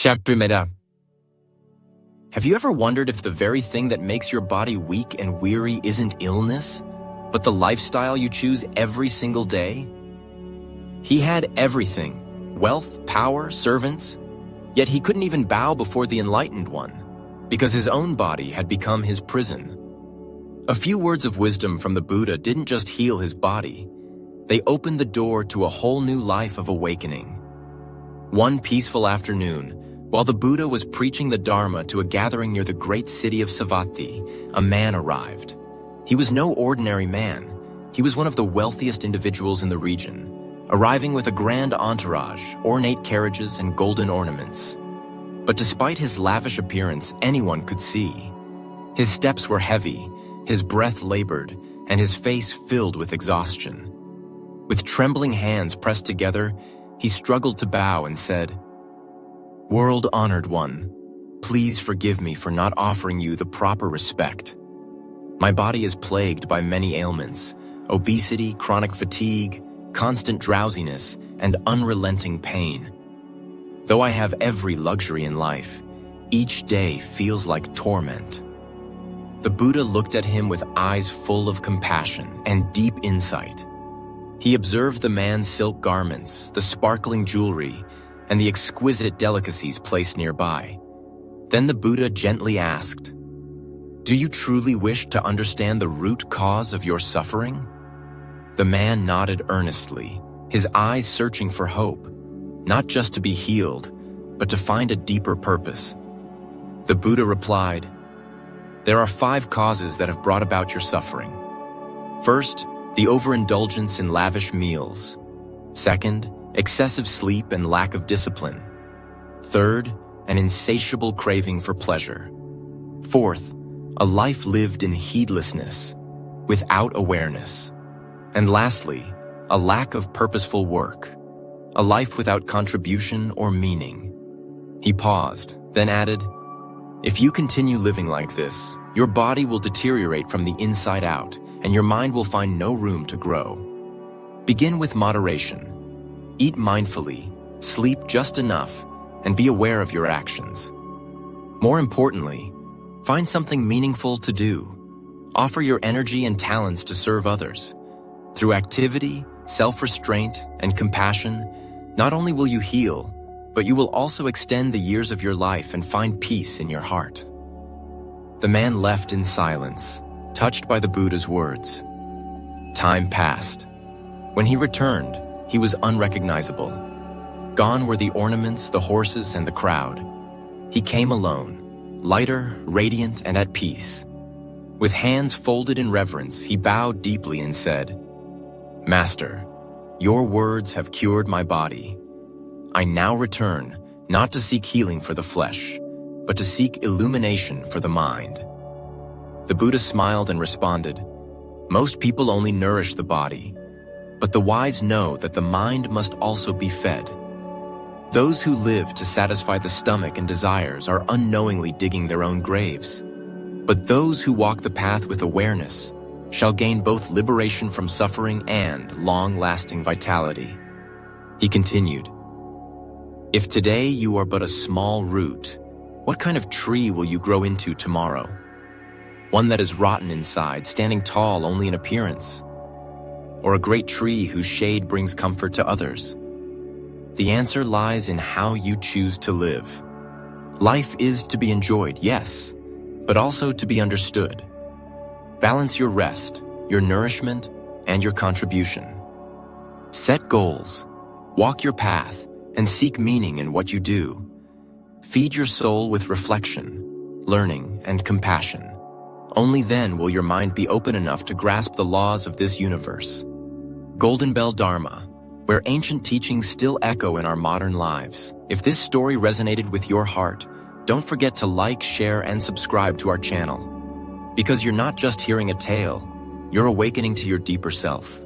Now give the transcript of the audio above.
Have you ever wondered if the very thing that makes your body weak and weary isn't illness, but the lifestyle you choose every single day? He had everything: wealth, power, servants, yet he couldn't even bow before the enlightened one, because his own body had become his prison. A few words of wisdom from the Buddha didn't just heal his body, they opened the door to a whole new life of awakening. One peaceful afternoon, while the Buddha was preaching the Dharma to a gathering near the great city of Savatthi, a man arrived. He was no ordinary man. He was one of the wealthiest individuals in the region, arriving with a grand entourage, ornate carriages, and golden ornaments. But despite his lavish appearance, anyone could see. His steps were heavy, his breath labored, and his face filled with exhaustion. With trembling hands pressed together, he struggled to bow and said, "World-honored one, please forgive me for not offering you the proper respect. My body is plagued by many ailments: obesity, chronic fatigue, constant drowsiness, and unrelenting pain. Though I have every luxury in life, each day feels like torment." The Buddha looked at him with eyes full of compassion and deep insight. He observed the man's silk garments, the sparkling jewelry, and the exquisite delicacies placed nearby. Then the Buddha gently asked, "Do you truly wish to understand the root cause of your suffering?" The man nodded earnestly, his eyes searching for hope, not just to be healed, but to find a deeper purpose. The Buddha replied, "There are 5 causes that have brought about your suffering. First, the overindulgence in lavish meals. Second, excessive sleep and lack of discipline. Third, an insatiable craving for pleasure. Fourth, a life lived in heedlessness, without awareness. And lastly, a lack of purposeful work, a life without contribution or meaning." He paused, then added, "If you continue living like this, your body will deteriorate from the inside out, and your mind will find no room to grow. Begin with moderation. Eat mindfully, sleep just enough, and be aware of your actions. More importantly, find something meaningful to do. Offer your energy and talents to serve others. Through activity, self-restraint, and compassion, not only will you heal, but you will also extend the years of your life and find peace in your heart." The man left in silence, touched by the Buddha's words. Time passed. When he returned, he was unrecognizable. Gone were the ornaments, the horses, and the crowd. He came alone, lighter, radiant, and at peace. With hands folded in reverence, he bowed deeply and said, "Master, your words have cured my body. I now return, not to seek healing for the flesh, but to seek illumination for the mind." The Buddha smiled and responded, "Most people only nourish the body, but the wise know that the mind must also be fed. Those who live to satisfy the stomach and desires are unknowingly digging their own graves. But those who walk the path with awareness shall gain both liberation from suffering and long-lasting vitality." He continued, "If today you are but a small root, what kind of tree will you grow into tomorrow? One that is rotten inside, standing tall only in appearance? Or a great tree whose shade brings comfort to others? The answer lies in how you choose to live. Life is to be enjoyed, yes, but also to be understood. Balance your rest, your nourishment, and your contribution. Set goals, walk your path, and seek meaning in what you do. Feed your soul with reflection, learning, and compassion. Only then will your mind be open enough to grasp the laws of this universe. GoldenBellDharma, where ancient teachings still echo in our modern lives. If this story resonated with your heart, don't forget to like, share, and subscribe to our channel. Because you're not just hearing a tale, you're awakening to your deeper self.